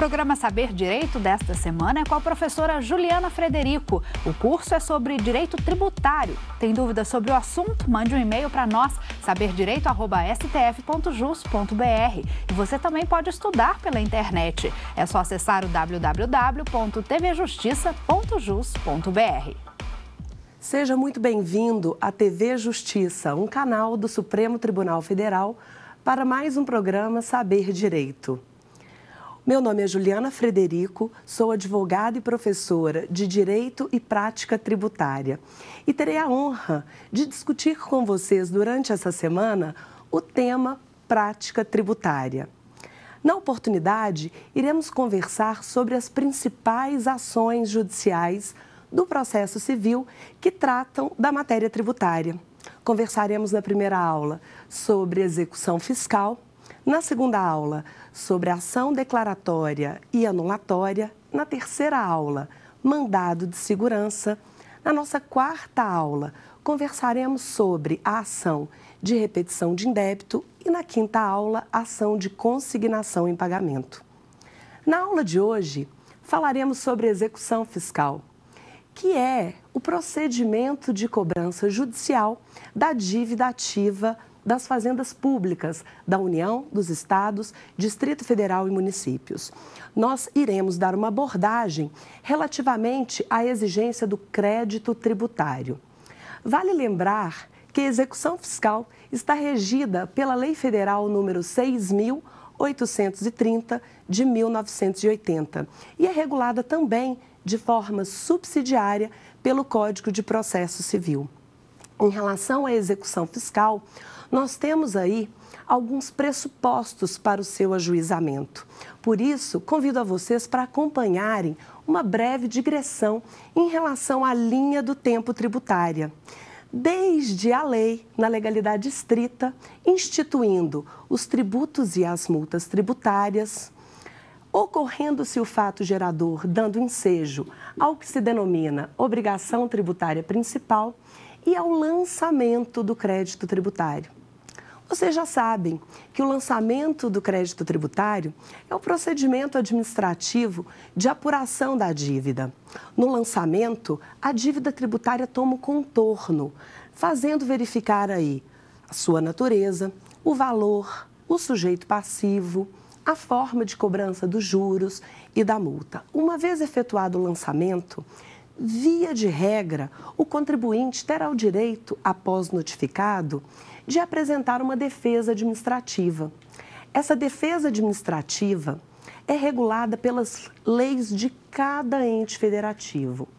programa Saber Direito desta semana é com a professora Juliana Frederico. O curso é sobre direito tributário. Tem dúvidas sobre o assunto? Mande um e-mail para nós, saberdireito@stf.jus.br. E você também pode estudar pela internet. É só acessar o www.tvjustiça.jus.br. Seja muito bem-vindo à TV Justiça, um canal do Supremo Tribunal Federal, para mais um programa Saber Direito. Meu nome é Juliana Frederico, sou advogada e professora de Direito e Prática Tributária e terei a honra de discutir com vocês durante essa semana o tema Prática Tributária. Na oportunidade, iremos conversar sobre as principais ações judiciais do processo civil que tratam da matéria tributária. Conversaremos na primeira aula sobre execução fiscal, na segunda aula sobre ação declaratória e anulatória, na terceira aula, mandado de segurança. Na nossa quarta aula, conversaremos sobre a ação de repetição de indébito e na quinta aula, ação de consignação em pagamento. Na aula de hoje, falaremos sobre execução fiscal, que é o procedimento de cobrança judicial da dívida ativa das fazendas públicas da União, dos Estados, Distrito Federal e municípios. Nós iremos dar uma abordagem relativamente à exigência do crédito tributário. Vale lembrar que a execução fiscal está regida pela Lei Federal número 6.830 de 1980 e é regulada também de forma subsidiária pelo Código de Processo Civil. Em relação à execução fiscal, nós temos aí alguns pressupostos para o seu ajuizamento. Por isso, convido a vocês para acompanharem uma breve digressão em relação à linha do tempo tributária. Desde a lei, na legalidade estrita, instituindo os tributos e as multas tributárias, ocorrendo-se o fato gerador dando ensejo ao que se denomina obrigação tributária principal e ao lançamento do crédito tributário. Vocês já sabem que o lançamento do crédito tributário é o procedimento administrativo de apuração da dívida. No lançamento, a dívida tributária toma o contorno, fazendo verificar aí a sua natureza, o valor, o sujeito passivo, a forma de cobrança dos juros e da multa. Uma vez efetuado o lançamento, via de regra, o contribuinte terá o direito, após notificado, de apresentar uma defesa administrativa. Essa defesa administrativa é regulada pelas leis de cada ente federativo.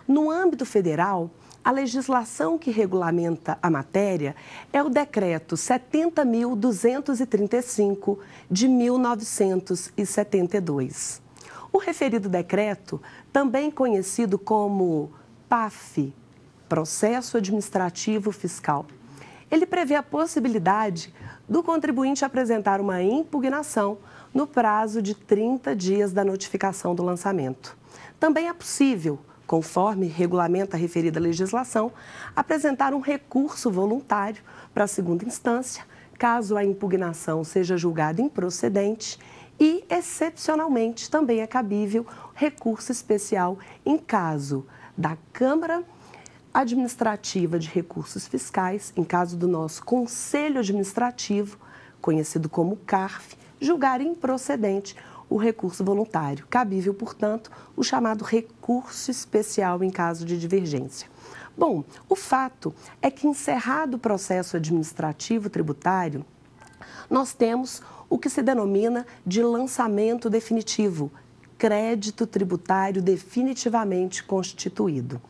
No âmbito federal, a legislação que regulamenta a matéria é o Decreto 70.235 de 1972. O referido decreto, também conhecido como PAF, Processo Administrativo Fiscal, ele prevê a possibilidade do contribuinte apresentar uma impugnação no prazo de 30 dias da notificação do lançamento. Também é possível, conforme regulamenta a referida legislação, apresentar um recurso voluntário para a segunda instância, caso a impugnação seja julgada improcedente e, excepcionalmente, também é cabível recurso especial em caso da Câmara Administrativa de Recursos Fiscais, em caso do nosso Conselho Administrativo, conhecido como CARF, julgar improcedente o recurso voluntário. Cabível, portanto, o chamado recurso especial em caso de divergência. Bom, o fato é que, encerrado o processo administrativo tributário, nós temos o que se denomina de lançamento definitivo, crédito tributário definitivamente constituído.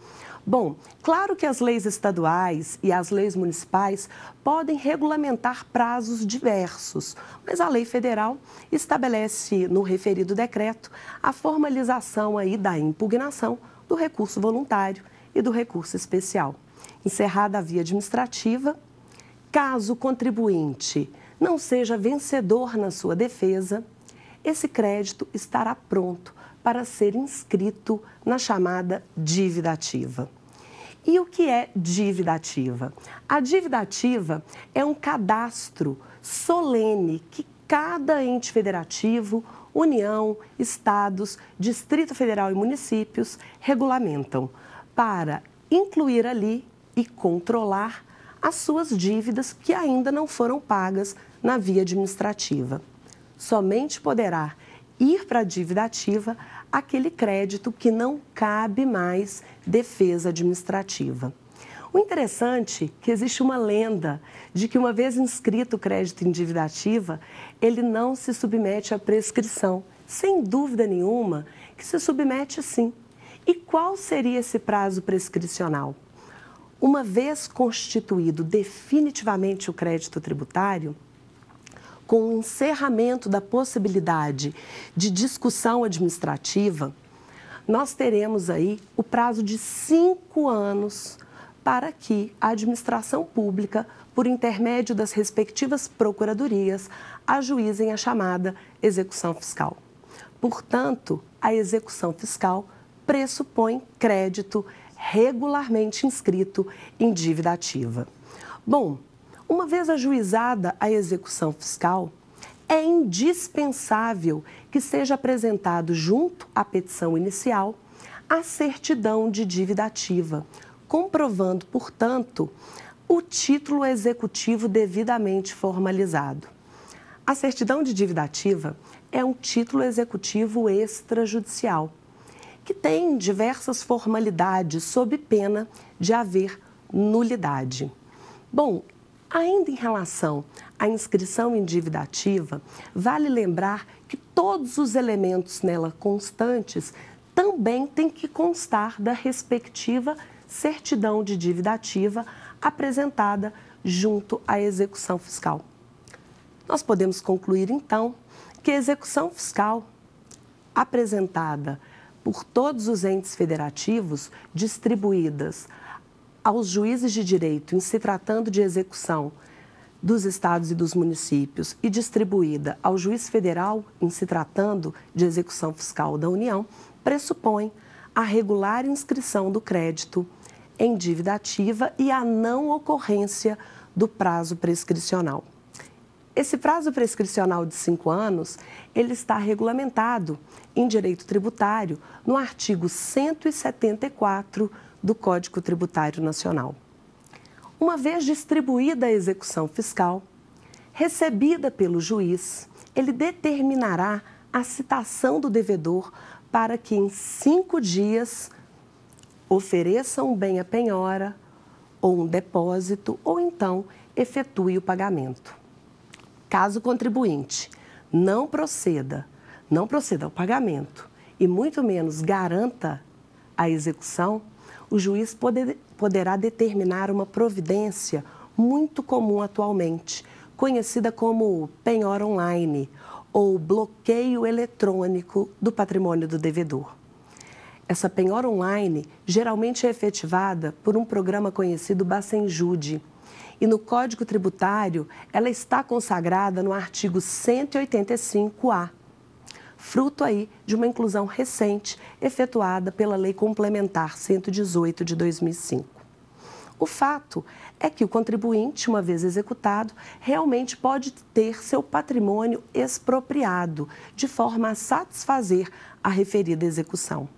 Bom, claro que as leis estaduais e as leis municipais podem regulamentar prazos diversos, mas a lei federal estabelece no referido decreto a formalização aí da impugnação do recurso voluntário e do recurso especial. Encerrada a via administrativa, caso o contribuinte não seja vencedor na sua defesa, esse crédito estará pronto para ser inscrito na chamada dívida ativa. E o que é dívida ativa? A dívida ativa é um cadastro solene que cada ente federativo União, estados, Distrito Federal e municípios regulamentam para incluir ali e controlar as suas dívidas que ainda não foram pagas na via administrativa. Somente poderá ir para a dívida ativa aquele crédito que não cabe mais defesa administrativa. O interessante é que existe uma lenda de que, uma vez inscrito o crédito em dívida ativa, ele não se submete à prescrição. Sem dúvida nenhuma que se submete sim. E qual seria esse prazo prescricional? Uma vez constituído definitivamente o crédito tributário, com o encerramento da possibilidade de discussão administrativa, nós teremos aí o prazo de 5 anos para que a administração pública, por intermédio das respectivas procuradorias, ajuizem a chamada execução fiscal. Portanto, a execução fiscal pressupõe crédito regularmente inscrito em dívida ativa. Bom, uma vez ajuizada a execução fiscal, é indispensável que seja apresentado junto à petição inicial a certidão de dívida ativa, comprovando, portanto, o título executivo devidamente formalizado. A certidão de dívida ativa é um título executivo extrajudicial, que tem diversas formalidades sob pena de haver nulidade. Bom, ainda em relação à inscrição em dívida ativa, vale lembrar que todos os elementos nela constantes também têm que constar da respectiva certidão de dívida ativa apresentada junto à execução fiscal. Nós podemos concluir, então, que a execução fiscal apresentada por todos os entes federativos, distribuídas aos juízes de direito em se tratando de execução dos estados e dos municípios e distribuída ao juiz federal em se tratando de execução fiscal da União, pressupõe a regular inscrição do crédito em dívida ativa e a não ocorrência do prazo prescricional. Esse prazo prescricional de 5 anos, ele está regulamentado em direito tributário no artigo 174 do Código Tributário Nacional. Uma vez distribuída a execução fiscal, recebida pelo juiz, ele determinará a citação do devedor para que em 5 dias ofereça um bem à penhora ou um depósito ou então efetue o pagamento. Caso o contribuinte não proceda ao pagamento e muito menos garanta a execução, o juiz poderá determinar uma providência muito comum atualmente, conhecida como penhora online ou bloqueio eletrônico do patrimônio do devedor. Essa penhora online geralmente é efetivada por um programa conhecido Bacenjude. E no Código Tributário, ela está consagrada no artigo 185-A, fruto aí de uma inclusão recente efetuada pela Lei Complementar 118 de 2005. O fato é que o contribuinte, uma vez executado, realmente pode ter seu patrimônio expropriado, de forma a satisfazer a referida execução.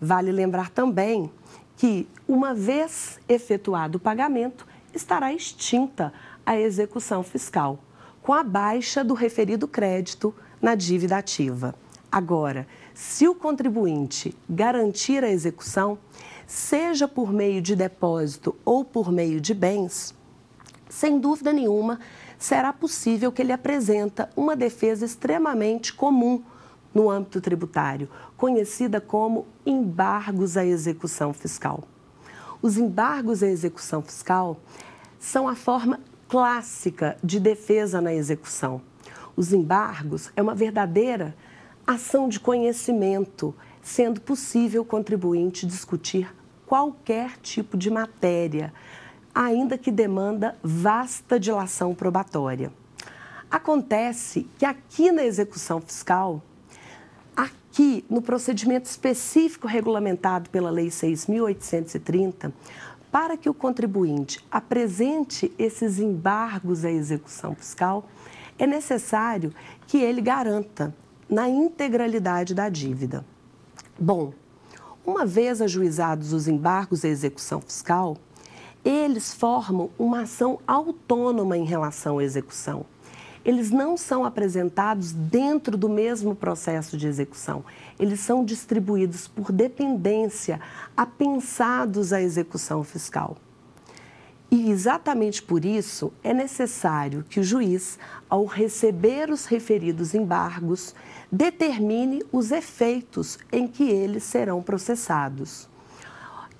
Vale lembrar também que, uma vez efetuado o pagamento, estará extinta a execução fiscal, com a baixa do referido crédito na dívida ativa. Agora, se o contribuinte garantir a execução, seja por meio de depósito ou por meio de bens, sem dúvida nenhuma, será possível que ele apresente uma defesa extremamente comum no âmbito tributário, conhecida como embargos à execução fiscal. Os embargos à execução fiscal são a forma clássica de defesa na execução. Os embargos é uma verdadeira ação de conhecimento, sendo possível o contribuinte discutir qualquer tipo de matéria, ainda que demanda vasta dilação probatória. Acontece que aqui na execução fiscal, aqui no procedimento específico regulamentado pela Lei 6.830, para que o contribuinte apresente esses embargos à execução fiscal, é necessário que ele garanta na integralidade da dívida. Bom, uma vez ajuizados os embargos à execução fiscal, eles formam uma ação autônoma em relação à execução. Eles não são apresentados dentro do mesmo processo de execução. Eles são distribuídos por dependência, apensados à execução fiscal. E exatamente por isso é necessário que o juiz, ao receber os referidos embargos, determine os efeitos em que eles serão processados.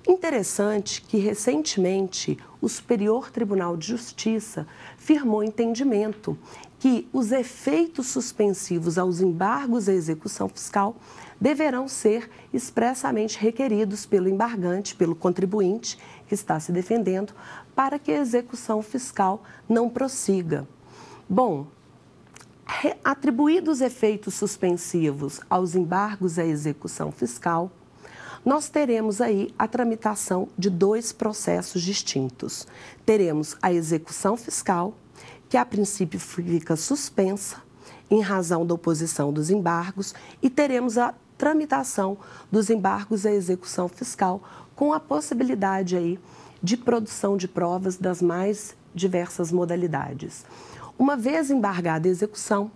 Interessante que, recentemente, o Superior Tribunal de Justiça firmou entendimento que os efeitos suspensivos aos embargos à execução fiscal deverão ser expressamente requeridos pelo embargante, pelo contribuinte que está se defendendo, para que a execução fiscal não prossiga. Bom, atribuídos efeitos suspensivos aos embargos à execução fiscal, nós teremos aí a tramitação de dois processos distintos. Teremos a execução fiscal, que a princípio fica suspensa em razão da oposição dos embargos, e teremos a tramitação dos embargos à execução fiscal, com a possibilidade aí de produção de provas das mais diversas modalidades. Uma vez embargada a execução,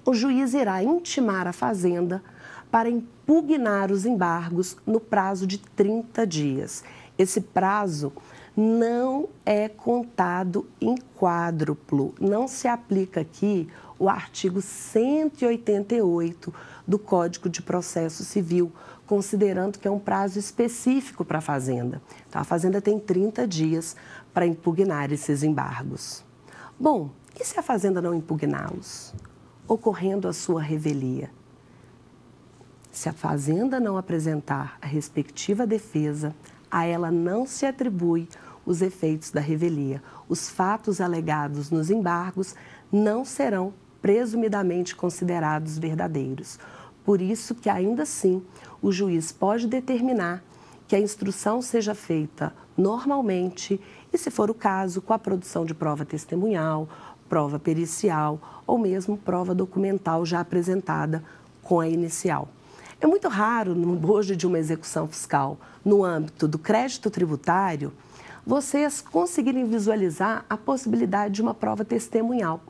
o juiz irá intimar a Fazenda para impugnar os embargos no prazo de 30 dias. Esse prazo não é contado em quádruplo, não se aplica aqui o artigo 188 do Código de Processo Civil, considerando que é um prazo específico para a Fazenda. Então, a Fazenda tem 30 dias para impugnar esses embargos. Bom, e se a Fazenda não impugná-los, ocorrendo a sua revelia? Se a Fazenda não apresentar a respectiva defesa, a ela não se atribui os efeitos da revelia. Os fatos alegados nos embargos não serão presumidamente considerados verdadeiros. Por isso que, ainda assim, o juiz pode determinar que a instrução seja feita normalmente e, se for o caso, com a produção de prova testemunhal, prova pericial ou mesmo prova documental já apresentada com a inicial. É muito raro, no bojo de uma execução fiscal, no âmbito do crédito tributário, vocês conseguirem visualizar a possibilidade de uma prova testemunhal.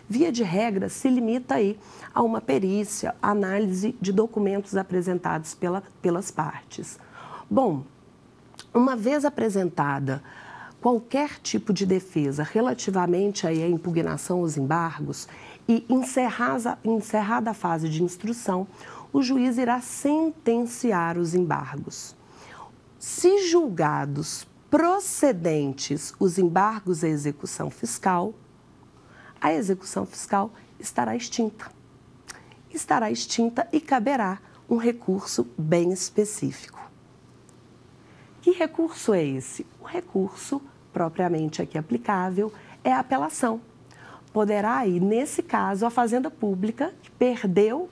Via de regra, se limita aí a uma perícia, análise de documentos apresentados pelas partes. Bom, uma vez apresentada qualquer tipo de defesa relativamente aí à impugnação aos embargos e encerrada a fase de instrução, o juiz irá sentenciar os embargos. Se julgados procedentes os embargos à execução fiscal, a execução fiscal estará extinta. Estará extinta e caberá um recurso bem específico. Que recurso é esse? O recurso propriamente aqui aplicável é a apelação. Poderá aí, nesse caso, a Fazenda Pública, que perdeu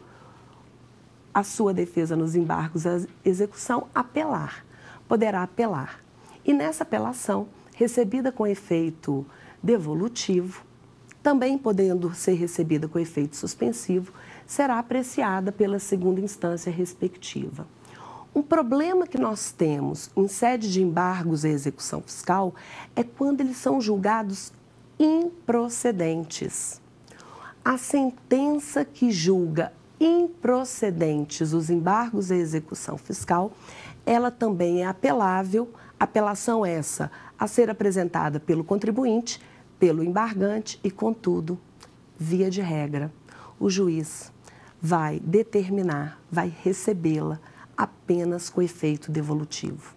a sua defesa nos embargos à execução, poderá apelar. E nessa apelação, recebida com efeito devolutivo, também podendo ser recebida com efeito suspensivo, será apreciada pela segunda instância respectiva. Um problema que nós temos em sede de embargos à execução fiscal é quando eles são julgados improcedentes. A sentença que julga improcedentes os embargos à execução fiscal, ela também é apelável, apelação essa a ser apresentada pelo contribuinte, pelo embargante e, contudo, via de regra, o juiz vai determinar, vai recebê-la apenas com efeito devolutivo.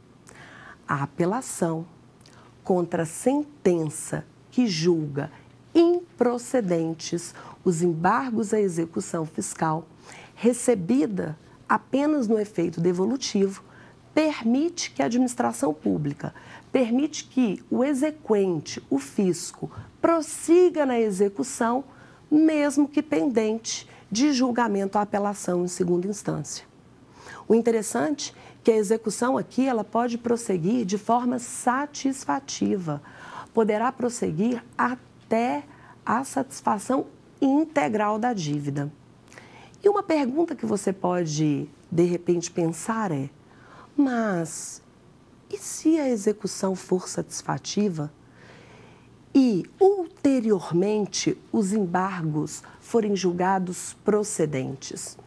A apelação contra a sentença que julga improcedentes os embargos à execução fiscal, recebida apenas no efeito devolutivo, permite que a administração pública, permite que o exequente, o fisco, prossiga na execução, mesmo que pendente de julgamento à apelação em segunda instância. O interessante é que a execução aqui ela pode prosseguir de forma satisfativa, poderá prosseguir até a satisfação integral da dívida. E uma pergunta que você pode, de repente, pensar é: mas e se a execução for satisfativa e, ulteriormente, os embargos forem julgados procedentes?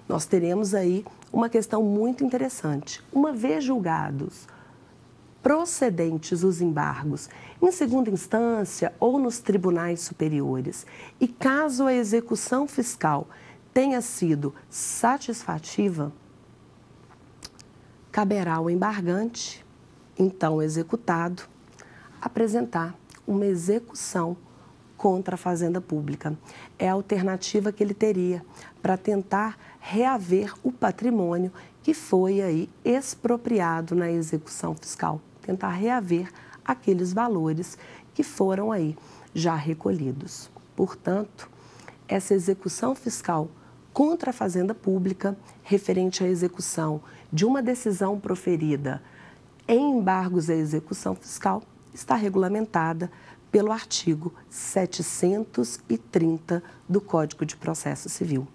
Nós teremos aí uma questão muito interessante. Uma vez julgados procedentes os embargos em segunda instância ou nos tribunais superiores, e caso a execução fiscal tenha sido satisfativa, caberá ao embargante, então executado, apresentar uma execução contra a Fazenda Pública. É a alternativa que ele teria para tentar reaver o patrimônio que foi aí expropriado na execução fiscal, tentar reaver aqueles valores que foram aí já recolhidos. Portanto, essa execução fiscal contra a Fazenda Pública, referente à execução de uma decisão proferida em embargos à execução fiscal, está regulamentada pelo artigo 730 do Código de Processo Civil.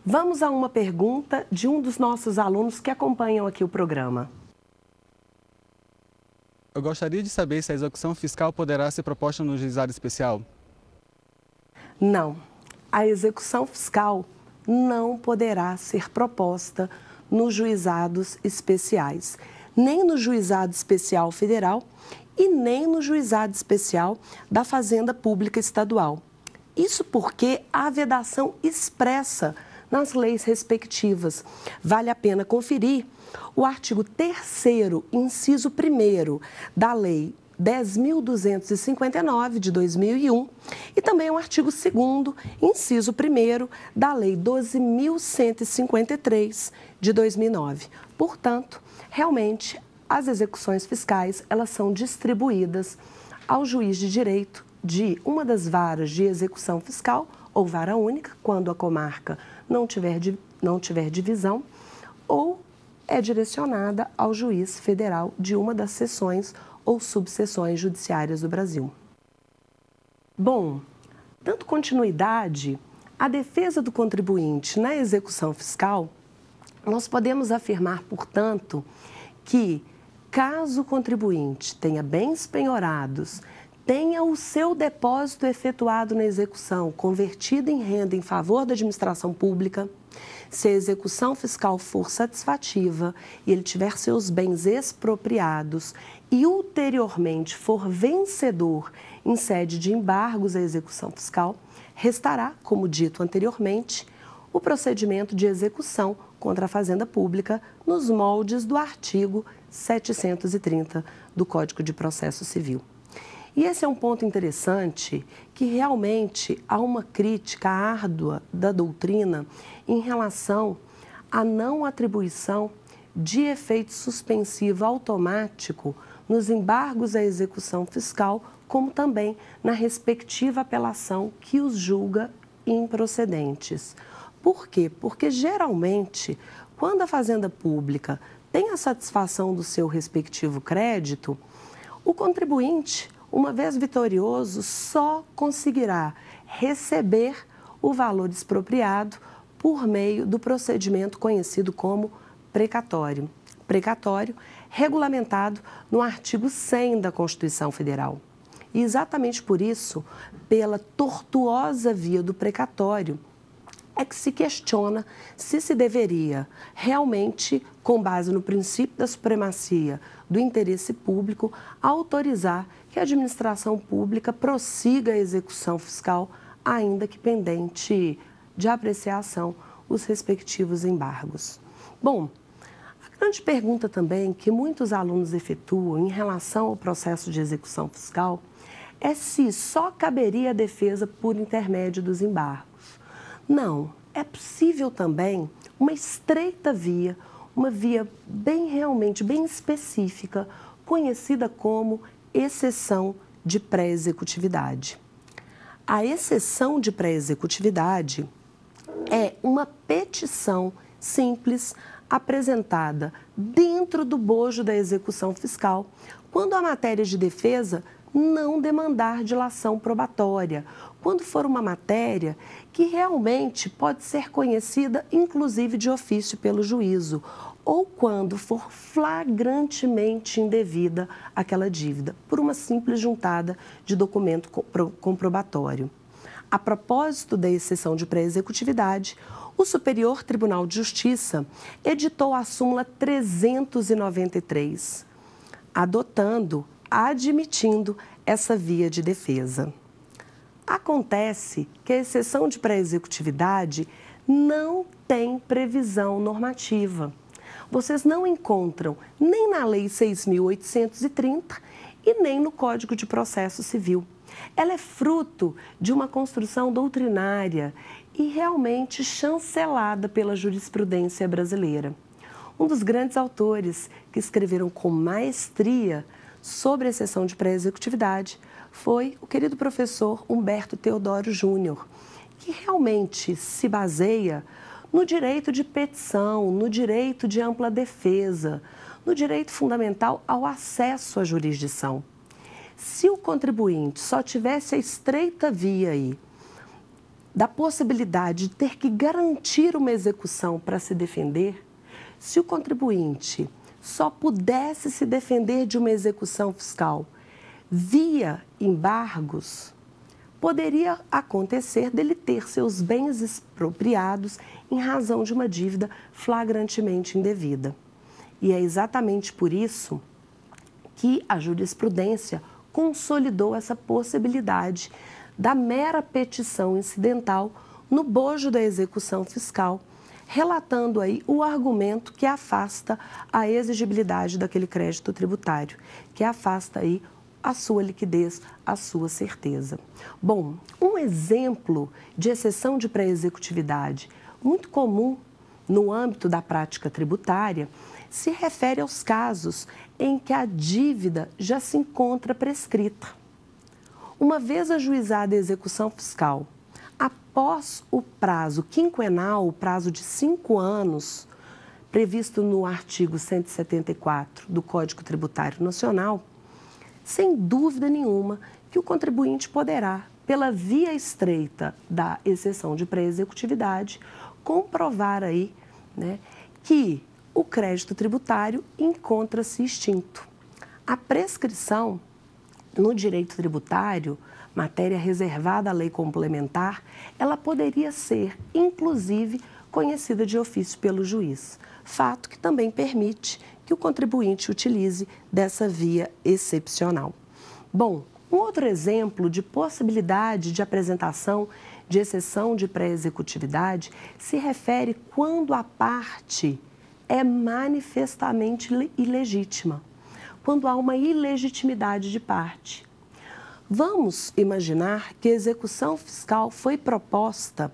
Vamos a uma pergunta de um dos nossos alunos que acompanham aqui o programa. Eu gostaria de saber se a execução fiscal poderá ser proposta no juizado especial. Não, a execução fiscal não poderá ser proposta nos juizados especiais, nem no Juizado Especial Federal e nem no Juizado Especial da Fazenda Pública Estadual. Isso porque há vedação expressa nas leis respectivas. Vale a pena conferir o artigo 3º, inciso 1º da Lei 10.259, de 2001, e também o artigo 2º, inciso 1º da Lei 12.153, de 2009. Portanto, realmente, as execuções fiscais, elas são distribuídas ao juiz de direito de uma das varas de execução fiscal, ou vara única, quando a comarca não tiver divisão, ou é direcionada ao juiz federal de uma das seções ou subseções judiciárias do Brasil. Bom, dando continuidade à defesa do contribuinte na execução fiscal, nós podemos afirmar, portanto, que caso o contribuinte tenha bens penhorados, tenha o seu depósito efetuado na execução convertido em renda em favor da administração pública, se a execução fiscal for satisfativa e ele tiver seus bens expropriados e ulteriormente for vencedor em sede de embargos à execução fiscal, restará, como dito anteriormente, o procedimento de execução contra a Fazenda Pública nos moldes do artigo 730 do Código de Processo Civil. E esse é um ponto interessante, que realmente há uma crítica árdua da doutrina em relação à não atribuição de efeito suspensivo automático nos embargos à execução fiscal, como também na respectiva apelação que os julga improcedentes. Por quê? Porque geralmente, quando a Fazenda Pública tem a satisfação do seu respectivo crédito, o contribuinte, uma vez vitorioso, só conseguirá receber o valor expropriado por meio do procedimento conhecido como precatório. Precatório regulamentado no artigo 100 da Constituição Federal. E exatamente por isso, pela tortuosa via do precatório, é que se questiona se deveria realmente, com base no princípio da supremacia do interesse público, autorizar que a administração pública prossiga a execução fiscal, ainda que pendente de apreciação os respectivos embargos. Bom, a grande pergunta também que muitos alunos efetuam em relação ao processo de execução fiscal é se só caberia a defesa por intermédio dos embargos. Não, é possível também uma estreita via, uma via realmente bem específica, conhecida como exceção de pré-executividade. A exceção de pré-executividade é uma petição simples apresentada dentro do bojo da execução fiscal, quando a matéria de defesa não demandar dilação probatória, quando for uma matéria que realmente pode ser conhecida, inclusive de ofício pelo juízo, ou quando for flagrantemente indevida aquela dívida, por uma simples juntada de documento comprobatório. A propósito da exceção de pré-executividade, o Superior Tribunal de Justiça editou a súmula 393, admitindo essa via de defesa. Acontece que a exceção de pré-executividade não tem previsão normativa. Vocês não encontram nem na Lei 6.830 e nem no Código de Processo Civil. Ela é fruto de uma construção doutrinária e realmente chancelada pela jurisprudência brasileira. Um dos grandes autores que escreveram com maestria sobre a exceção de pré-executividade foi o querido professor Humberto Teodoro Júnior, que realmente se baseia no direito de petição, no direito de ampla defesa, no direito fundamental ao acesso à jurisdição. Se o contribuinte só tivesse a estreita via aí da possibilidade de ter que garantir uma execução para se defender, se o contribuinte só pudesse se defender de uma execução fiscal via embargos, poderia acontecer dele ter seus bens expropriados em razão de uma dívida flagrantemente indevida. E é exatamente por isso que a jurisprudência consolidou essa possibilidade da mera petição incidental no bojo da execução fiscal, relatando aí o argumento que afasta a exigibilidade daquele crédito tributário, que afasta aí a sua liquidez, a sua certeza. Bom, um exemplo de exceção de pré-executividade muito comum no âmbito da prática tributária se refere aos casos em que a dívida já se encontra prescrita. Uma vez ajuizada a execução fiscal, após o prazo quinquenal, o prazo de 5 anos, previsto no artigo 174 do Código Tributário Nacional, sem dúvida nenhuma que o contribuinte poderá, pela via estreita da exceção de pré-executividade, comprovar aí, que o crédito tributário encontra-se extinto. A prescrição no direito tributário, matéria reservada à lei complementar, ela poderia ser, inclusive, conhecida de ofício pelo juiz, fato que também permite que o contribuinte utilize dessa via excepcional. Bom, um outro exemplo de possibilidade de apresentação de exceção de pré-executividade se refere quando a parte é manifestamente ilegítima, quando há uma ilegitimidade de parte. Vamos imaginar que a execução fiscal foi proposta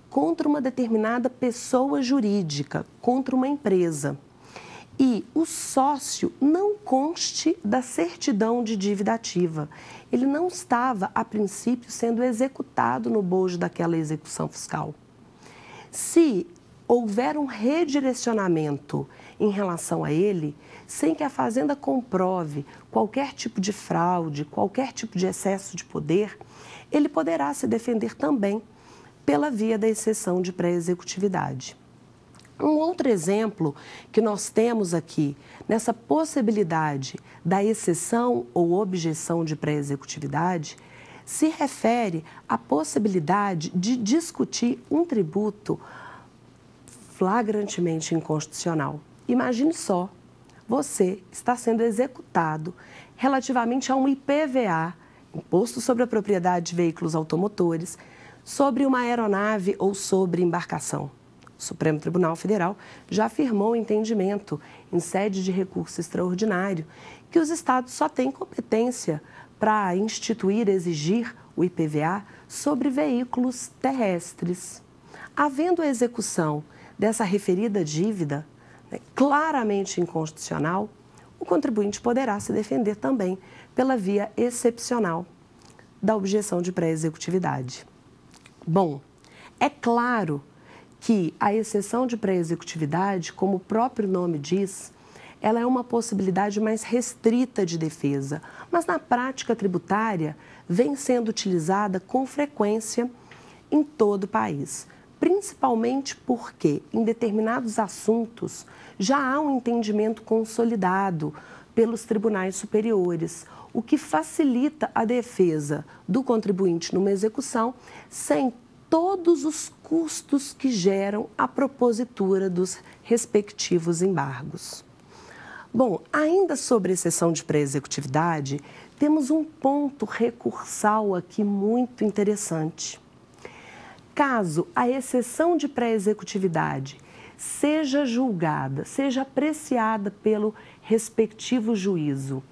contra uma determinada pessoa jurídica, contra uma empresa, e o sócio não conste da certidão de dívida ativa. Ele não estava, a princípio, sendo executado no bojo daquela execução fiscal. Se houver um redirecionamento em relação a ele, sem que a Fazenda comprove qualquer tipo de fraude, qualquer tipo de excesso de poder, ele poderá se defender também pela via da exceção de pré-executividade. Um outro exemplo que nós temos aqui, nessa possibilidade da exceção ou objeção de pré-executividade, se refere à possibilidade de discutir um tributo flagrantemente inconstitucional. Imagine só, você está sendo executado relativamente a um IPVA, Imposto sobre a Propriedade de Veículos Automotores, sobre uma aeronave ou sobre embarcação. O Supremo Tribunal Federal já afirmou o entendimento, em sede de recurso extraordinário, que os estados só têm competência para instituir, exigir o IPVA sobre veículos terrestres. Havendo a execução dessa referida dívida, claramente inconstitucional, o contribuinte poderá se defender também pela via excepcional da objeção de pré-executividade. Bom, é claro que a exceção de pré-executividade, como o próprio nome diz, ela é uma possibilidade mais restrita de defesa, mas na prática tributária vem sendo utilizada com frequência em todo o país, principalmente porque em determinados assuntos já há um entendimento consolidado pelos tribunais superiores, o que facilita a defesa do contribuinte numa execução sem todos os custos que geram a propositura dos respectivos embargos. Bom, ainda sobre exceção de pré-executividade, temos um ponto recursal aqui muito interessante. Caso a exceção de pré-executividade seja julgada, seja apreciada pelo respectivo juízo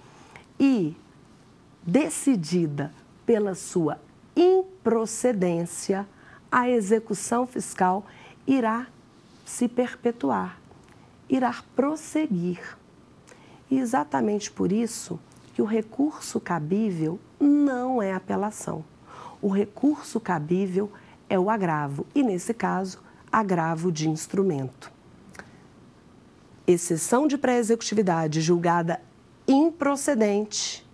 e decidida pela sua improcedência, a execução fiscal irá se perpetuar, irá prosseguir. E exatamente por isso que o recurso cabível não é apelação. O recurso cabível é o agravo e, nesse caso, agravo de instrumento. Exceção de pré-executividade julgada improcedente,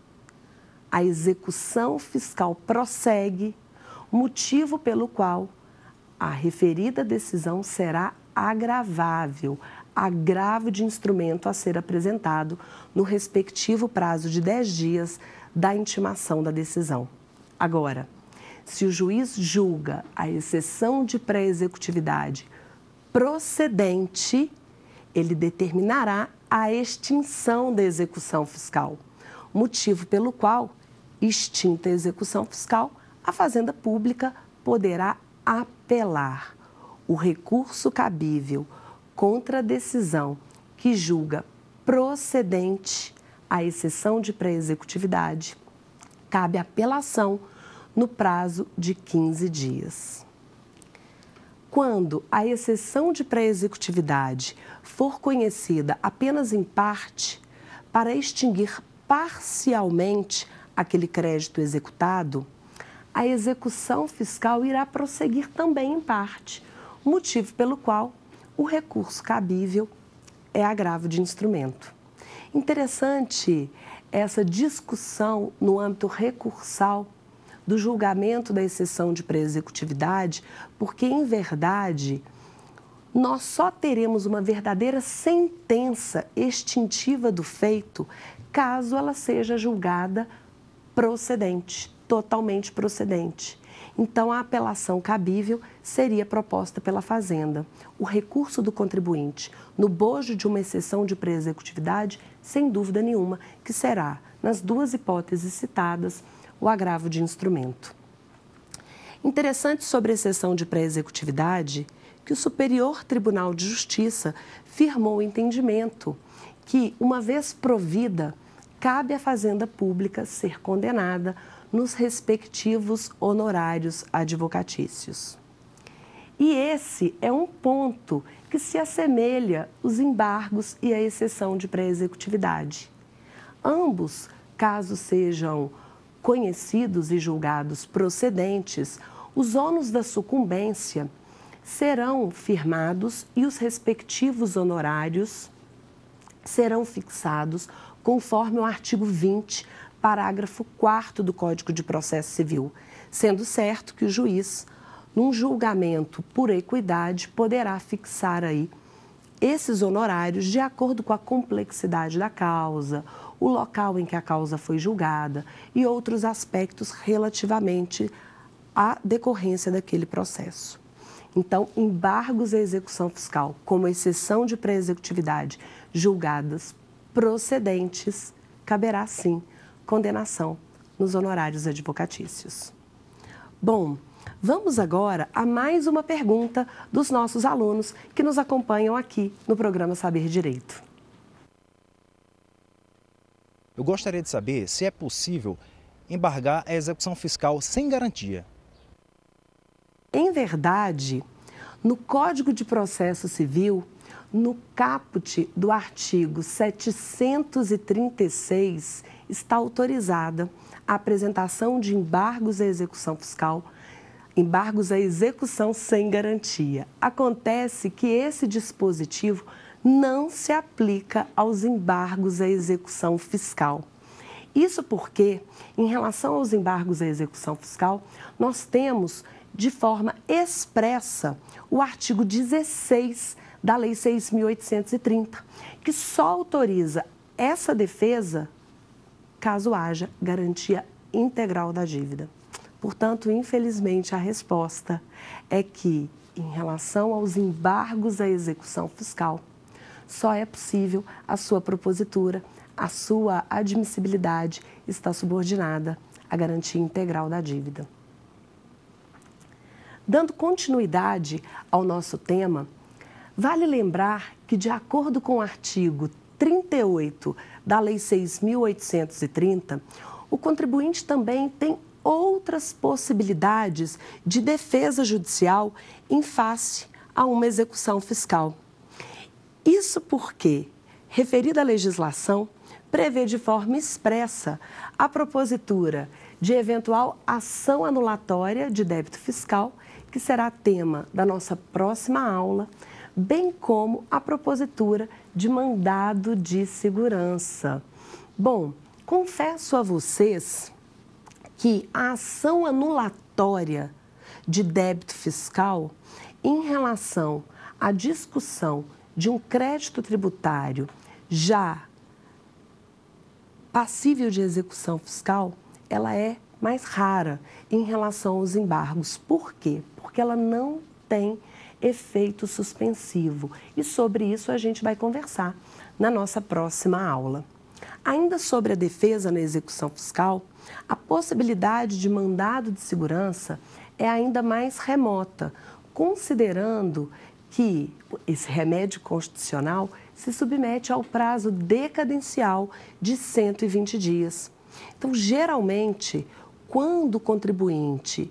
a execução fiscal prossegue, motivo pelo qual a referida decisão será agravável, agravo de instrumento a ser apresentado no respectivo prazo de 10 dias da intimação da decisão. Agora, se o juiz julga a exceção de pré-executividade procedente, ele determinará a extinção da execução fiscal, motivo pelo qual, extinta a execução fiscal, a Fazenda Pública poderá apelar. O recurso cabível contra a decisão que julga procedente a exceção de pré-executividade, cabe apelação no prazo de 15 dias. Quando a exceção de pré-executividade for conhecida apenas em parte, para extinguir parcialmente aquele crédito executado, a execução fiscal irá prosseguir também em parte, motivo pelo qual o recurso cabível é agravo de instrumento. Interessante essa discussão no âmbito recursal do julgamento da exceção de pré-executividade, porque, em verdade, nós só teremos uma verdadeira sentença extintiva do feito caso ela seja julgada procedente, totalmente procedente. Então, a apelação cabível seria proposta pela Fazenda. O recurso do contribuinte no bojo de uma exceção de pré-executividade, sem dúvida nenhuma, que será, nas duas hipóteses citadas, o agravo de instrumento. Interessante sobre a exceção de pré-executividade que o Superior Tribunal de Justiça firmou o entendimento que, uma vez provida, cabe à Fazenda Pública ser condenada nos respectivos honorários advocatícios. E esse é um ponto que se assemelha aos embargos e a exceção de pré-executividade. Ambos, caso sejam conhecidos e julgados procedentes, os ônus da sucumbência serão firmados e os respectivos honorários serão fixados conforme o artigo 20, parágrafo 4º do Código de Processo Civil, sendo certo que o juiz, num julgamento por equidade, poderá fixar aí esses honorários de acordo com a complexidade da causa, o local em que a causa foi julgada e outros aspectos relativamente à decorrência daquele processo. Então, embargos à execução fiscal, como exceção de pré-executividade, julgadas procedentes, caberá sim condenação nos honorários advocatícios. Bom, vamos agora a mais uma pergunta dos nossos alunos que nos acompanham aqui no programa Saber Direito. Eu gostaria de saber se é possível embargar a execução fiscal sem garantia. Em verdade, no Código de Processo Civil, no caput do artigo 736, está autorizada a apresentação de embargos à execução fiscal, embargos à execução sem garantia. Acontece que esse dispositivo não se aplica aos embargos à execução fiscal. Isso porque, em relação aos embargos à execução fiscal, nós temos de forma expressa o artigo 16 da Lei 6.830, que só autoriza essa defesa caso haja garantia integral da dívida. Portanto, infelizmente, a resposta é que, em relação aos embargos à execução fiscal, só é possível a sua propositura, a sua admissibilidade está subordinada à garantia integral da dívida. Dando continuidade ao nosso tema, vale lembrar que, de acordo com o artigo 38 da Lei 6.830, o contribuinte também tem outras possibilidades de defesa judicial em face a uma execução fiscal. Isso porque, referida legislação, prevê de forma expressa a propositura de eventual ação anulatória de débito fiscal, que será tema da nossa próxima aula, bem como a propositura de mandado de segurança. Bom, confesso a vocês que a ação anulatória de débito fiscal, em relação à discussão de um crédito tributário já passível de execução fiscal, ela é mais rara em relação aos embargos. Por quê? Porque ela não tem efeito suspensivo. E sobre isso a gente vai conversar na nossa próxima aula. Ainda sobre a defesa na execução fiscal, a possibilidade de mandado de segurança é ainda mais remota, considerando que esse remédio constitucional se submete ao prazo decadencial de 120 dias. Então, geralmente, quando o contribuinte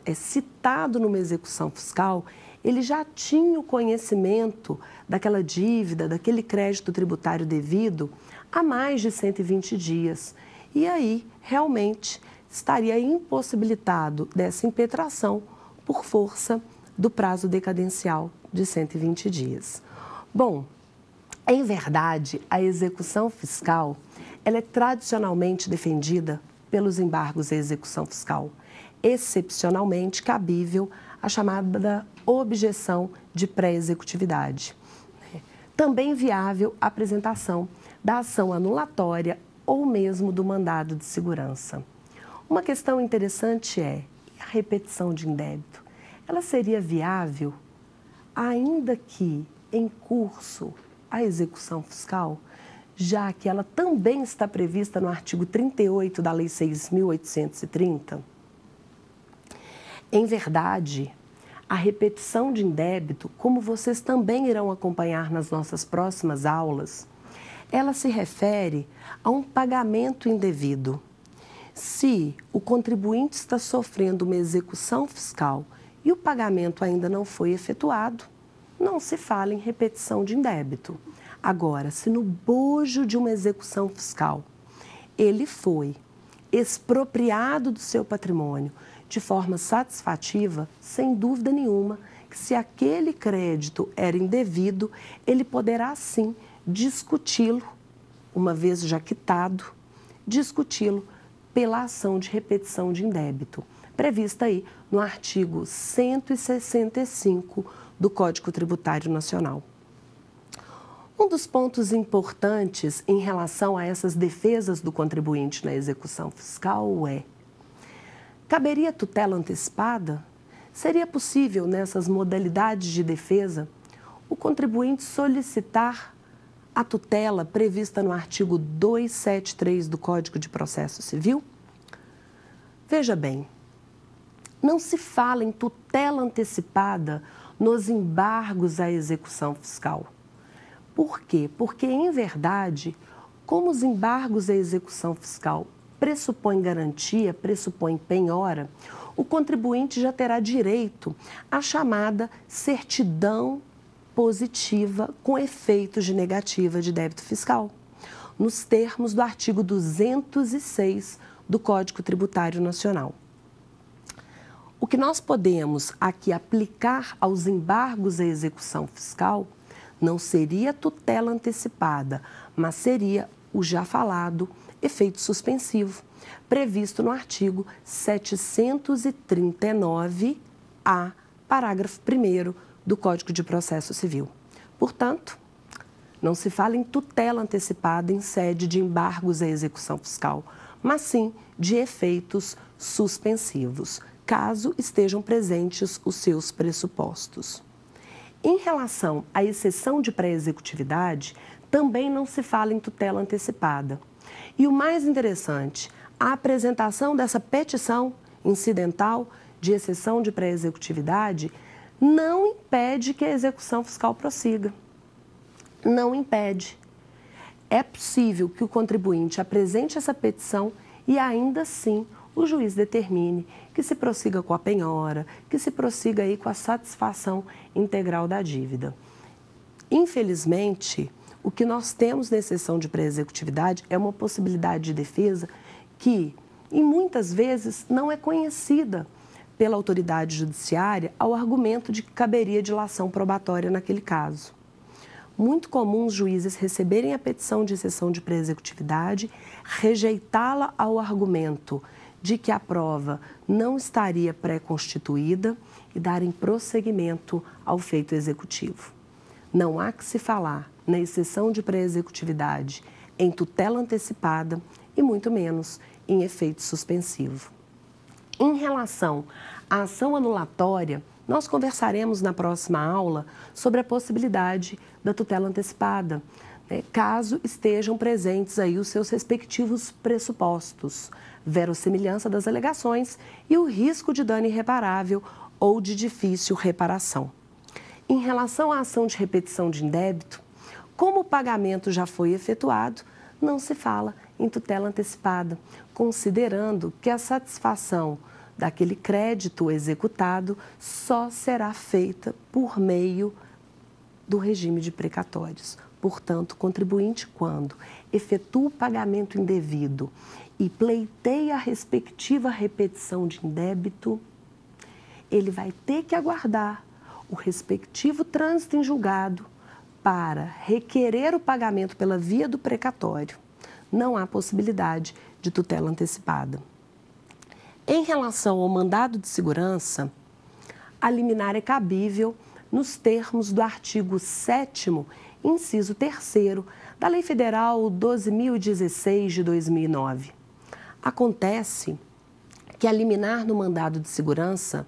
é citado numa execução fiscal, ele já tinha o conhecimento daquela dívida, daquele crédito tributário devido há mais de 120 dias. E aí, realmente, estaria impossibilitado dessa impetração por força do prazo decadencial de 120 dias. Bom, em verdade, a execução fiscal, ela é tradicionalmente defendida pelos embargos à execução fiscal, excepcionalmente cabível a chamada objeção de pré-executividade. Também viável a apresentação da ação anulatória ou mesmo do mandado de segurança. Uma questão interessante é a repetição de indébito. Ela seria viável ainda que em curso a execução fiscal, já que ela também está prevista no artigo 38 da Lei 6.830? Em verdade, a repetição de indébito, como vocês também irão acompanhar nas nossas próximas aulas, ela se refere a um pagamento indevido. Se o contribuinte está sofrendo uma execução fiscal e o pagamento ainda não foi efetuado, não se fala em repetição de indébito. Agora, se no bojo de uma execução fiscal ele foi expropriado do seu patrimônio de forma satisfativa, sem dúvida nenhuma, que se aquele crédito era indevido, ele poderá sim discuti-lo, uma vez já quitado, discuti-lo pela ação de repetição de indébito, prevista aí no artigo 165 do Código Tributário Nacional. Um dos pontos importantes em relação a essas defesas do contribuinte na execução fiscal é: caberia tutela antecipada? Seria possível, nessas modalidades de defesa, o contribuinte solicitar a tutela prevista no artigo 273 do Código de Processo Civil? Veja bem, não se fala em tutela antecipada nos embargos à execução fiscal. Por quê? Porque, em verdade, como os embargos à execução fiscal pressupõem garantia, pressupõem penhora, o contribuinte já terá direito à chamada certidão positiva com efeitos de negativa de débito fiscal, nos termos do artigo 206 do Código Tributário Nacional. O que nós podemos aqui aplicar aos embargos à execução fiscal Não seria tutela antecipada, mas seria o já falado efeito suspensivo, previsto no artigo 739-A, parágrafo 1º do Código de Processo Civil. Portanto, não se fala em tutela antecipada em sede de embargos à execução fiscal, mas sim de efeitos suspensivos, caso estejam presentes os seus pressupostos. Em relação à exceção de pré-executividade, também não se fala em tutela antecipada. E o mais interessante, a apresentação dessa petição incidental de exceção de pré-executividade não impede que a execução fiscal prossiga. Não impede. É possível que o contribuinte apresente essa petição e ainda assim o juiz determine que se prossiga com a penhora, que se prossiga aí com a satisfação integral da dívida. Infelizmente, o que nós temos na exceção de pré-executividade é uma possibilidade de defesa que, em muitas vezes, não é conhecida pela autoridade judiciária ao argumento de que caberia dilação probatória naquele caso. Muito comum os juízes receberem a petição de exceção de pré-executividade, rejeitá-la ao argumento de que a prova não estaria pré-constituída e darem prosseguimento ao feito executivo. Não há que se falar na exceção de pré-executividade em tutela antecipada e muito menos em efeito suspensivo. Em relação à ação anulatória, nós conversaremos na próxima aula sobre a possibilidade da tutela antecipada, caso estejam presentes aí os seus respectivos pressupostos, verossimilhança das alegações e o risco de dano irreparável ou de difícil reparação. Em relação à ação de repetição de indébito, como o pagamento já foi efetuado, não se fala em tutela antecipada, considerando que a satisfação daquele crédito executado só será feita por meio do regime de precatórios. Portanto, o contribuinte, quando efetua o pagamento indevido e pleiteia a respectiva repetição de indébito, ele vai ter que aguardar o respectivo trânsito em julgado para requerer o pagamento pela via do precatório. Não há possibilidade de tutela antecipada. Em relação ao mandado de segurança, a liminar é cabível nos termos do artigo 7º, inciso 3º, da Lei Federal 12.016 de 2009. Acontece que a liminar no mandado de segurança,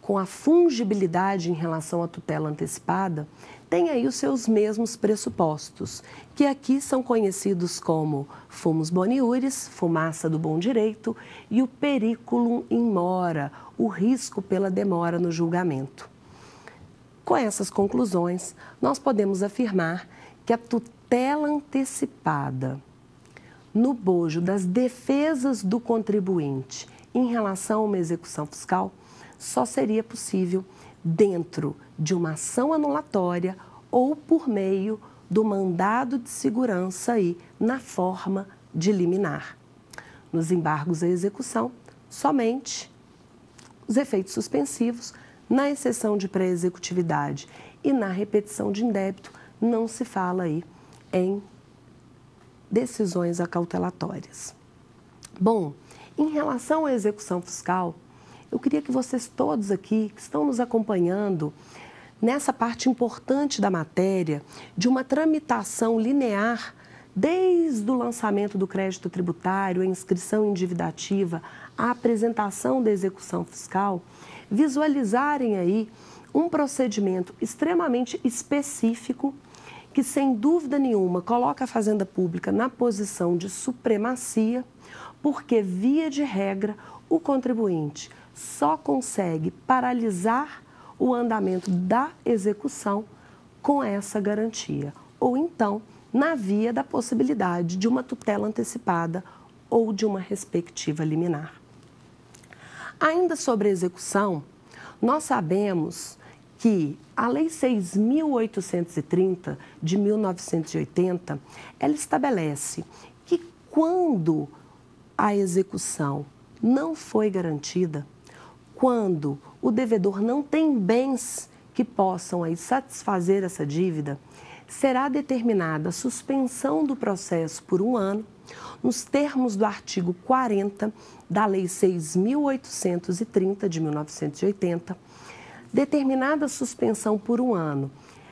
com a fungibilidade em relação à tutela antecipada, tem aí os seus mesmos pressupostos, que aqui são conhecidos como fumus boniuris, fumaça do bom direito, e o periculum in mora, o risco pela demora no julgamento. Com essas conclusões, nós podemos afirmar que a tutela antecipada no bojo das defesas do contribuinte em relação a uma execução fiscal só seria possível dentro de uma ação anulatória ou por meio do mandado de segurança aí na forma de liminar. Nos embargos à execução, somente os efeitos suspensivos, na exceção de pré-executividade e na repetição de indébito, não se fala aí em decisões acautelatórias. Bom, em relação à execução fiscal, eu queria que vocês todos aqui que estão nos acompanhando nessa parte importante da matéria de uma tramitação linear desde o lançamento do crédito tributário, a inscrição endividativa, a apresentação da execução fiscal, visualizarem aí um procedimento extremamente específico que, sem dúvida nenhuma, coloca a Fazenda Pública na posição de supremacia, porque, via de regra, o contribuinte só consegue paralisar o andamento da execução com essa garantia, ou então na via da possibilidade de uma tutela antecipada ou de uma respectiva liminar. Ainda sobre a execução, nós sabemos que a Lei 6.830 de 1980, ela estabelece que quando a execução não foi garantida, quando o devedor não tem bens que possam aí satisfazer essa dívida, será determinada a suspensão do processo por 1 ano, nos termos do artigo 40 da Lei 6.830 de 1980, determinada a suspensão por 1 ano,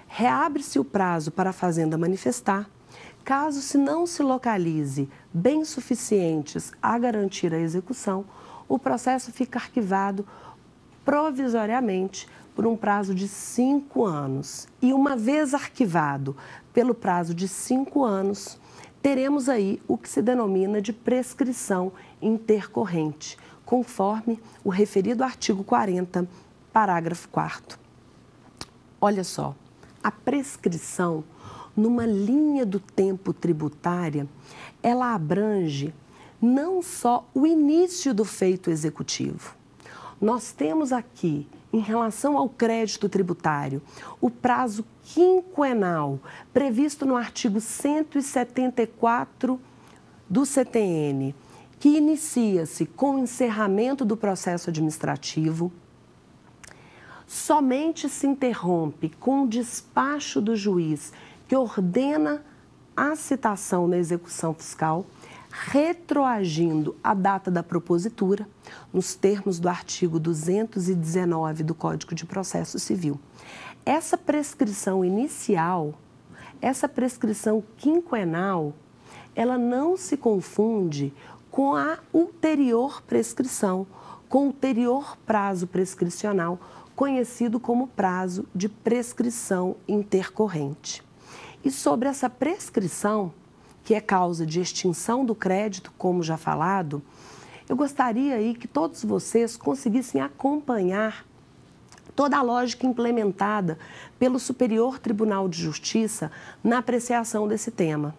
reabre-se o prazo para a fazenda manifestar, caso se não se localize bens suficientes a garantir a execução, o processo fica arquivado provisoriamente por um prazo de 5 anos. E uma vez arquivado pelo prazo de 5 anos, teremos aí o que se denomina de prescrição intercorrente, conforme o referido artigo 40, parágrafo 4º. Olha só, a prescrição, numa linha do tempo tributária, ela abrange não só o início do feito executivo. Nós temos aqui, em relação ao crédito tributário, o prazo quinquenal previsto no artigo 174 do CTN, que inicia-se com o encerramento do processo administrativo, somente se interrompe com o despacho do juiz que ordena a citação na execução fiscal, retroagindo a data da propositura, nos termos do artigo 219 do Código de Processo Civil. Essa prescrição inicial, essa prescrição quinquenal, ela não se confunde com a ulterior prescrição, com o ulterior prazo prescricional, conhecido como prazo de prescrição intercorrente. E sobre essa prescrição, que é causa de extinção do crédito, como já falado, eu gostaria aí que todos vocês conseguissem acompanhar toda a lógica implementada pelo Superior Tribunal de Justiça na apreciação desse tema.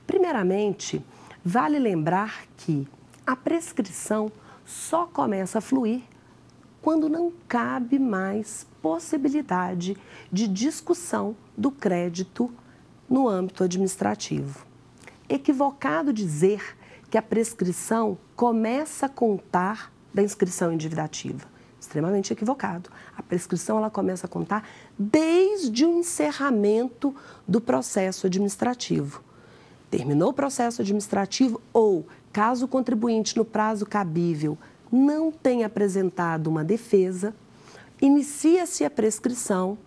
Primeiramente, vale lembrar que a prescrição só começa a fluir quando não cabe mais possibilidade de discussão do crédito no âmbito administrativo. Equivocado dizer que a prescrição começa a contar da inscrição endividativa. Extremamente equivocado. A prescrição ela começa a contar desde o encerramento do processo administrativo. Terminou o processo administrativo ou, caso o contribuinte no prazo cabível não tenha apresentado uma defesa, inicia-se a prescrição,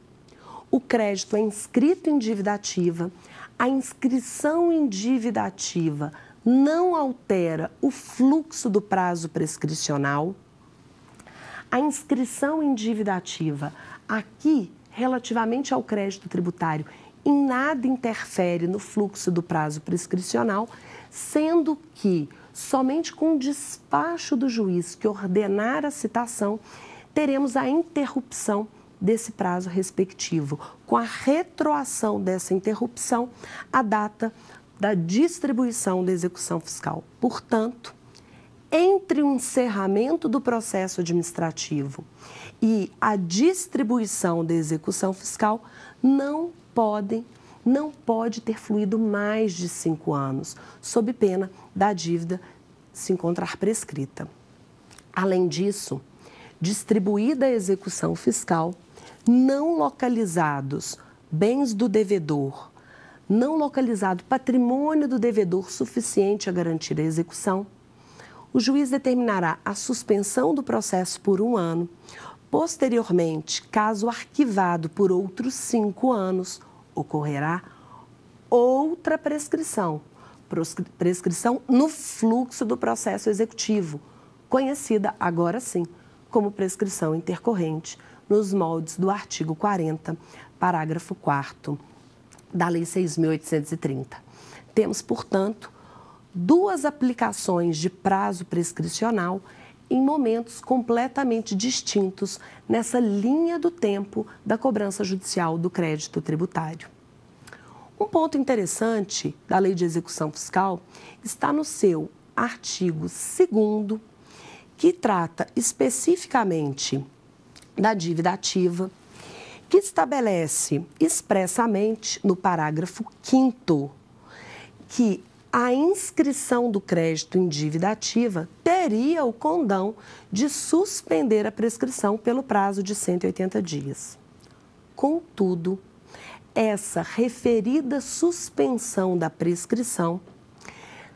o crédito é inscrito em dívida ativa, a inscrição em dívida ativa não altera o fluxo do prazo prescricional. A inscrição em dívida ativa, aqui, relativamente ao crédito tributário, em nada interfere no fluxo do prazo prescricional, sendo que somente com o despacho do juiz que ordenar a citação, teremos a interrupção desse prazo respectivo, com a retroação dessa interrupção à data da distribuição da execução fiscal. Portanto, entre o encerramento do processo administrativo e a distribuição da execução fiscal, não pode ter fluído mais de 5 anos, sob pena da dívida se encontrar prescrita. Além disso, distribuída a execução fiscal, não localizados bens do devedor, não localizado patrimônio do devedor suficiente a garantir a execução, o juiz determinará a suspensão do processo por 1 ano. Posteriormente, caso arquivado por outros 5 anos, ocorrerá outra prescrição, prescrição no fluxo do processo executivo, conhecida agora sim como prescrição intercorrente, nos moldes do artigo 40, parágrafo 4º da Lei 6.830. Temos, portanto, 2 aplicações de prazo prescricional em momentos completamente distintos nessa linha do tempo da cobrança judicial do crédito tributário. Um ponto interessante da Lei de Execução Fiscal está no seu artigo 2º, que trata especificamente da dívida ativa, que estabelece expressamente no parágrafo 5º que a inscrição do crédito em dívida ativa teria o condão de suspender a prescrição pelo prazo de 180 dias. Contudo, essa referida suspensão da prescrição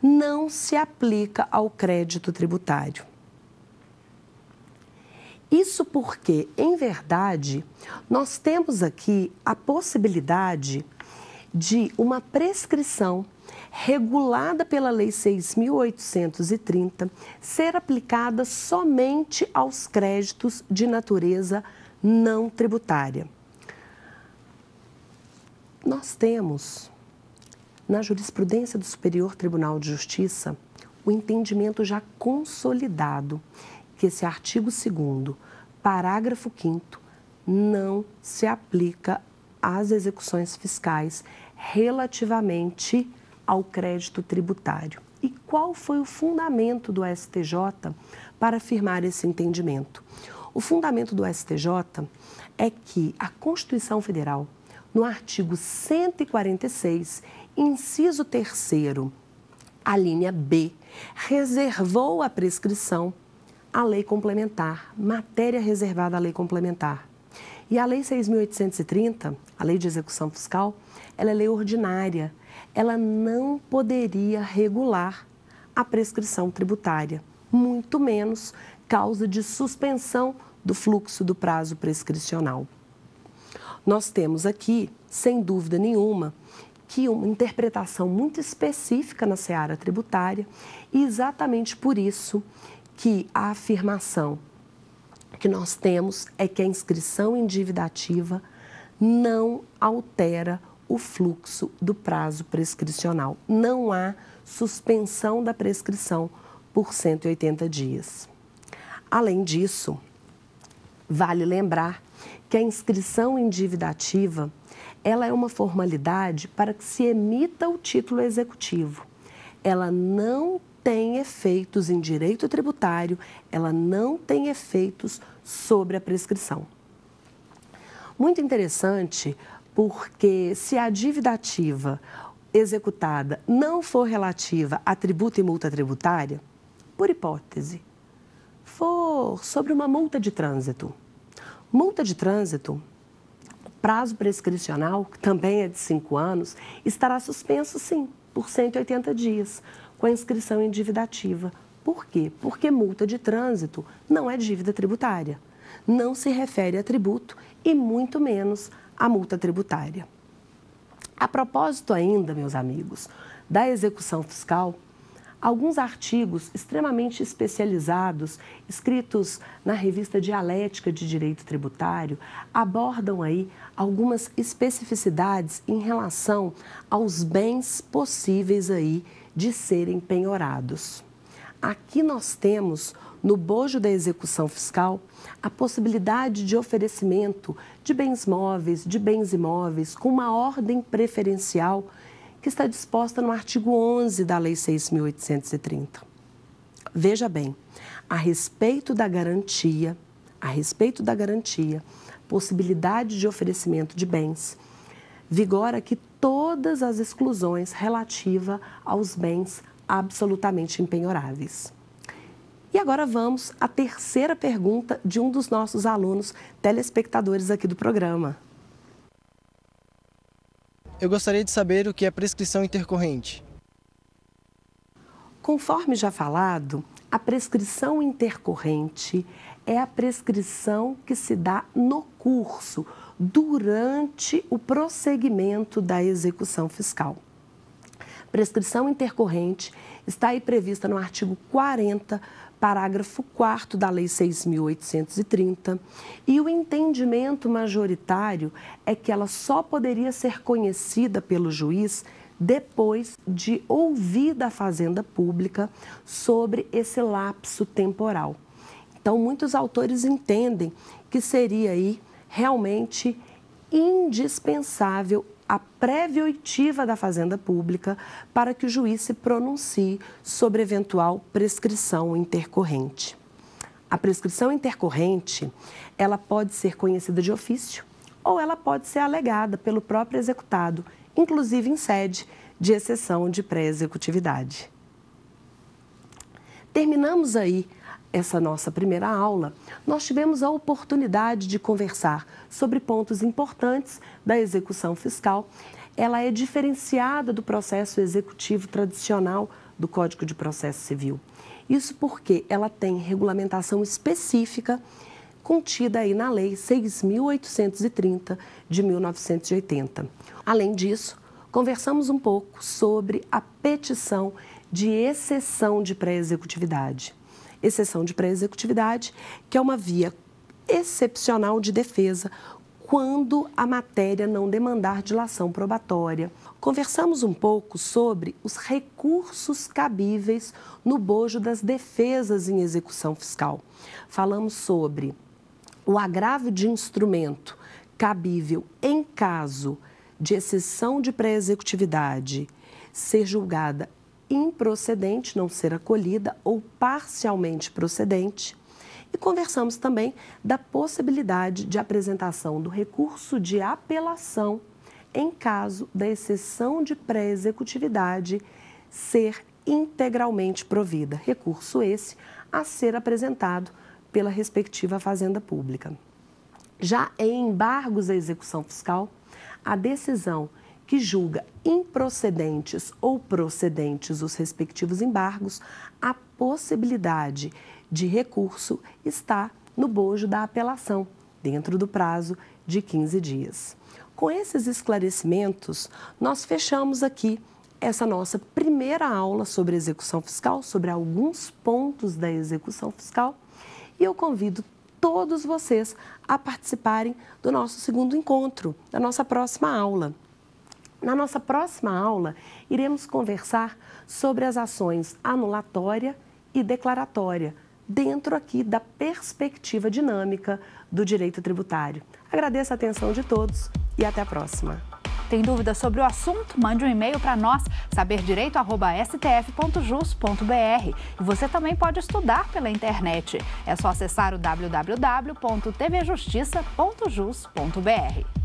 não se aplica ao crédito tributário. Isso porque, em verdade, nós temos aqui a possibilidade de uma prescrição regulada pela Lei 6.830 ser aplicada somente aos créditos de natureza não tributária. Nós temos, na jurisprudência do Superior Tribunal de Justiça, o entendimento já consolidado que esse artigo 2º, parágrafo 5º, não se aplica às execuções fiscais relativamente ao crédito tributário. E qual foi o fundamento do STJ para afirmar esse entendimento? O fundamento do STJ é que a Constituição Federal, no artigo 146, inciso 3º, a linha B, reservou a prescrição à lei complementar, matéria reservada à lei complementar. E a Lei 6.830, a Lei de Execução Fiscal, ela é lei ordinária. Ela não poderia regular a prescrição tributária, muito menos causa de suspensão do fluxo do prazo prescricional. Nós temos aqui, sem dúvida nenhuma, que uma interpretação muito específica na seara tributária e exatamente por isso que a afirmação que nós temos é que a inscrição em dívida ativa não altera o fluxo do prazo prescricional. Não há suspensão da prescrição por 180 dias. Além disso, vale lembrar que a inscrição em dívida ativa, ela é uma formalidade para que se emita o título executivo. Ela não tem efeitos em direito tributário, ela não tem efeitos sobre a prescrição. Muito interessante, porque se a dívida ativa executada não for relativa a tributo e multa tributária, por hipótese, for sobre uma multa de trânsito. Multa de trânsito, prazo prescricional, que também é de 5 anos, estará suspenso, sim, por 180 dias, com a inscrição em dívida ativa. Por quê? Porque multa de trânsito não é dívida tributária, não se refere a tributo e muito menos a multa tributária. A propósito ainda, meus amigos, da execução fiscal, alguns artigos extremamente especializados, escritos na revista Dialética de Direito Tributário, abordam aí algumas especificidades em relação aos bens possíveis aí de serem penhorados. Aqui nós temos, no bojo da execução fiscal, a possibilidade de oferecimento de bens móveis, de bens imóveis, com uma ordem preferencial que está disposta no artigo 11 da Lei 6.830. Veja bem, a respeito da garantia, possibilidade de oferecimento de bens, vigora aqui todas as exclusões relativas aos bens absolutamente impenhoráveis. E agora vamos à terceira pergunta de um dos nossos alunos telespectadores aqui do programa. Eu gostaria de saber o que é prescrição intercorrente. Conforme já falado, a prescrição intercorrente é a prescrição que se dá no curso, durante o prosseguimento da execução fiscal. Prescrição intercorrente está aí prevista no artigo 40, parágrafo 4º da Lei 6.830, e o entendimento majoritário é que ela só poderia ser conhecida pelo juiz depois de ouvir da Fazenda Pública sobre esse lapso temporal. Então, muitos autores entendem que seria aí realmente indispensável a prévia oitiva da Fazenda Pública para que o juiz se pronuncie sobre eventual prescrição intercorrente. A prescrição intercorrente, ela pode ser conhecida de ofício ou ela pode ser alegada pelo próprio executado, inclusive em sede de exceção de pré-executividade. Terminamos aí essa nossa primeira aula, nós tivemos a oportunidade de conversar sobre pontos importantes da execução fiscal. Ela é diferenciada do processo executivo tradicional do Código de Processo Civil. Isso porque ela tem regulamentação específica contida aí na Lei 6.830 de 1980. Além disso, conversamos um pouco sobre a petição de exceção de pré-executividade. Exceção de pré-executividade, que é uma via excepcional de defesa quando a matéria não demandar dilação probatória. Conversamos um pouco sobre os recursos cabíveis no bojo das defesas em execução fiscal. Falamos sobre o agravo de instrumento cabível em caso de exceção de pré-executividade ser julgada improcedente, não ser acolhida ou parcialmente procedente. E conversamos também da possibilidade de apresentação do recurso de apelação em caso da exceção de pré-executividade ser integralmente provida. Recurso esse a ser apresentado pela respectiva Fazenda Pública. Já em embargos à execução fiscal, a decisão que julga improcedentes ou procedentes os respectivos embargos, a possibilidade de recurso está no bojo da apelação, dentro do prazo de 15 dias. Com esses esclarecimentos, nós fechamos aqui essa nossa primeira aula sobre execução fiscal, sobre alguns pontos da execução fiscal, e eu convido todos vocês a participarem do nosso segundo encontro, da nossa próxima aula. Na nossa próxima aula, iremos conversar sobre as ações anulatória e declaratória, dentro aqui da perspectiva dinâmica do direito tributário. Agradeço a atenção de todos e até a próxima. Tem dúvidas sobre o assunto? Mande um e-mail para nós, saberdireito@stf.jus.br. E você também pode estudar pela internet. É só acessar o www.tvjustiça.jus.br.